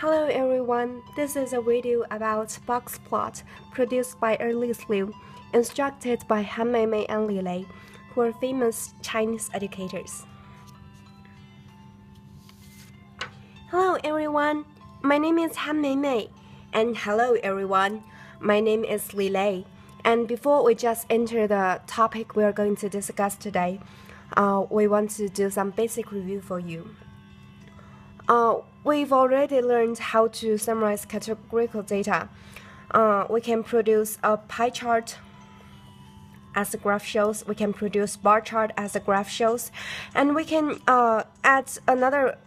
Hello everyone, this is a video about Boxplot produced by Erlice Liu, instructed by Han Meimei and Li Lei, who are famous Chinese educators. Hello everyone, my name is Han Meimei, and hello everyone, my name is Li Lei. And before we just enter the topic we are going to discuss today, we want to do some basic review for you. We've already learned how to summarize categorical data. We can produce a pie chart as the graph shows, we can produce bar chart as the graph shows, and we can add another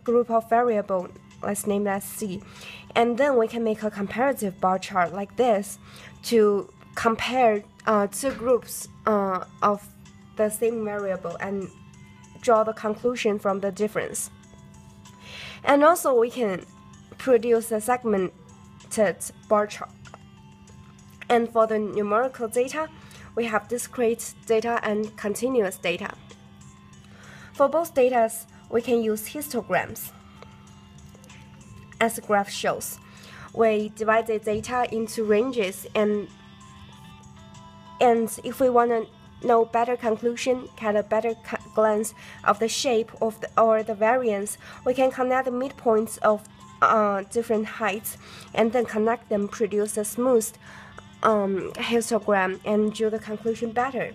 group of variable, let's name that C, and then we can make a comparative bar chart like this to compare two groups of the same variable and draw the conclusion from the difference. And also we can produce a segmented bar chart. And for the numerical data, we have discrete data and continuous data. For both data, we can use histograms. As the graph shows, we divide the data into ranges, and if we want to know better conclusion, get a better glance of the shape of or the variance, we can connect the midpoints of different heights and then connect them, produce a smooth histogram and draw the conclusion better.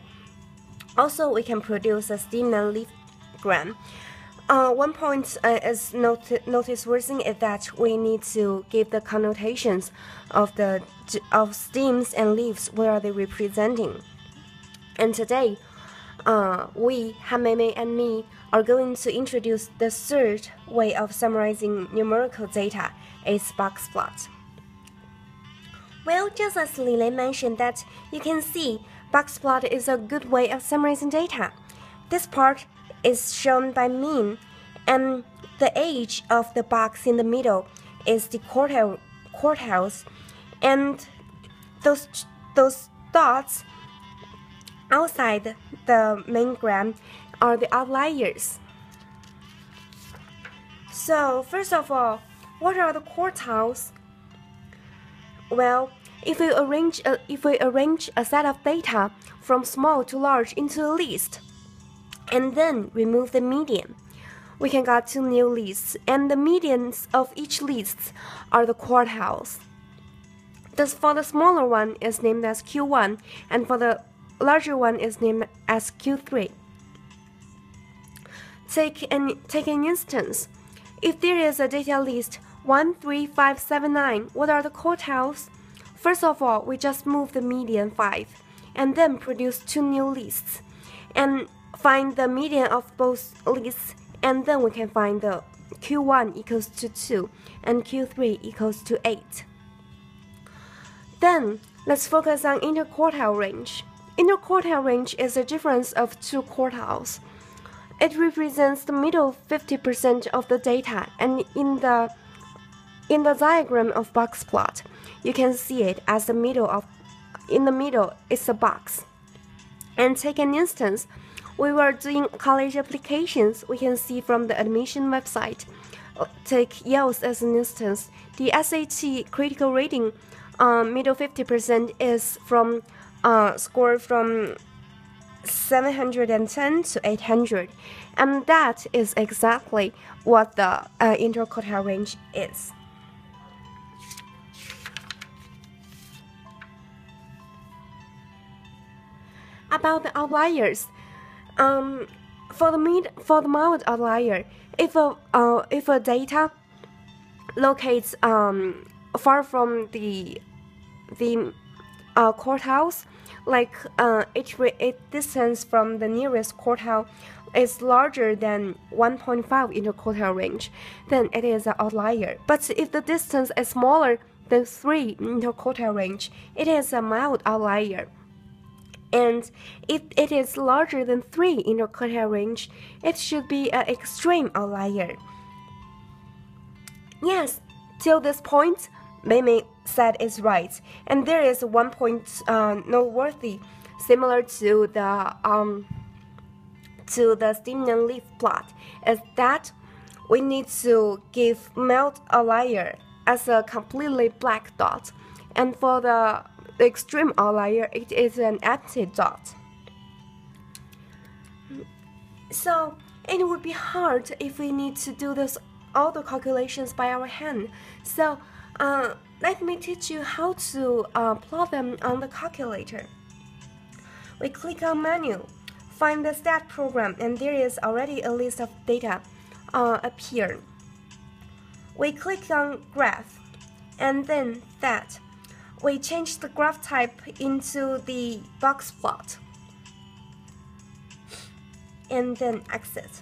Also, we can produce a stem and leaf gram. One point is noticeworthy is that we need to give the connotations of stems and leaves. What are they representing? And today, we, Han Meimei and me, are going to introduce the third way of summarizing numerical data, is Boxplot. Well, just as Li Lei mentioned that you can see Boxplot is a good way of summarizing data. This part is shown by mean, and the edge of the box in the middle is the quartiles, and those dots outside the main gram are the outliers. So first of all, what are the quartiles? Well, if we arrange a set of data from small to large into a list, and then remove the median, we can get two new lists, and the medians of each list are the quartiles. Thus, for the smaller one is named as Q1, and for the larger one is named as Q3. Take an instance. If there is a data list 1, 3, 5, 7, 9, what are the quartiles? First of all, we just move the median 5, and then produce two new lists, and find the median of both lists, and then we can find the Q1 equals to 2, and Q3 equals to 8. Then, let's focus on interquartile range. Interquartile range is the difference of two quartiles. It represents the middle 50% of the data, and in the diagram of Boxplot, you can see it as in the middle is a box. And take an instance, we were doing college applications. We can see from the admission website. Take Yale's as an instance. The SAT critical rating, middle 50% is from scored from 710 to 800, and that is exactly what the interquartile range is. About the outliers, for the mild outlier, if a data locates far from the quartiles, like its distance from the nearest quartile is larger than 1.5 interquartile range, then it is an outlier. But if the distance is smaller than 3 interquartile range, it is a mild outlier. And if it is larger than 3 interquartile range, it should be an extreme outlier. Yes, till this point, Meimei said is right, and there is one point noteworthy, similar to the stem and leaf plot, is that we need to give melt outlier as a completely black dot, and for the extreme outlier, it is an empty dot. So it would be hard if we need to do all the calculations by our hand. So let me teach you how to plot them on the calculator. We click on Menu, find the stat program, and there is already a list of data appear. We click on Graph, and then that. We change the graph type into the box plot, and then Exit.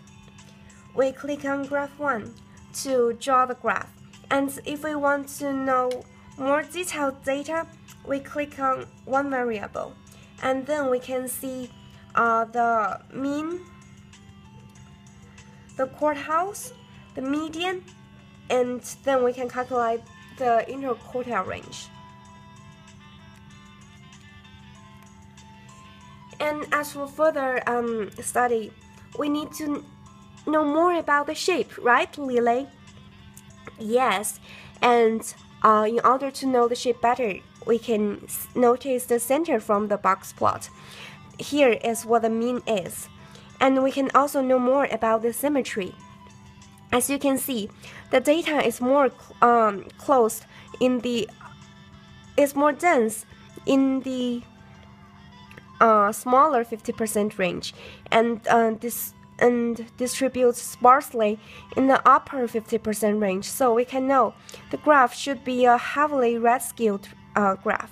We click on Graph 1 to draw the graph, and if we want to know more detailed data, we click on one variable, and then we can see the mean, the quartiles, the median, and then we can calculate the interquartile range. And as for further study, we need to know more about the shape, right, Lily? Yes, and in order to know the shape better, we can notice the center from the box plot. Here is what the mean is, and we can also know more about the symmetry. As you can see, the data is more closed in the is more dense in the smaller 50% range, and distributes sparsely in the upper 50% range. So we can know the graph should be a heavily red-skewed graph.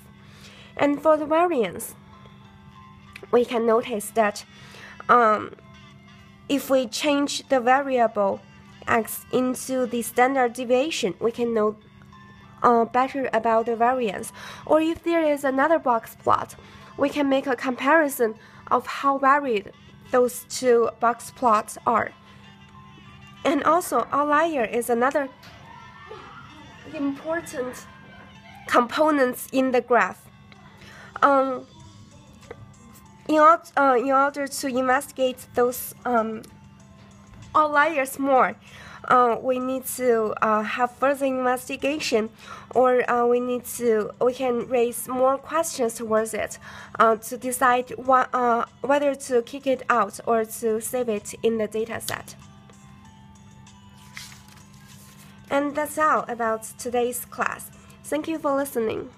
And for the variance, we can notice that if we change the variable x into the standard deviation, we can know better about the variance. Or if there is another box plot, we can make a comparison of how varied those two box plots are. And also, outlier is another important component in the graph. In order to investigate those outliers more, we need to have further investigation, or we can raise more questions towards it to decide whether to kick it out or to save it in the data set. And that's all about today's class. Thank you for listening.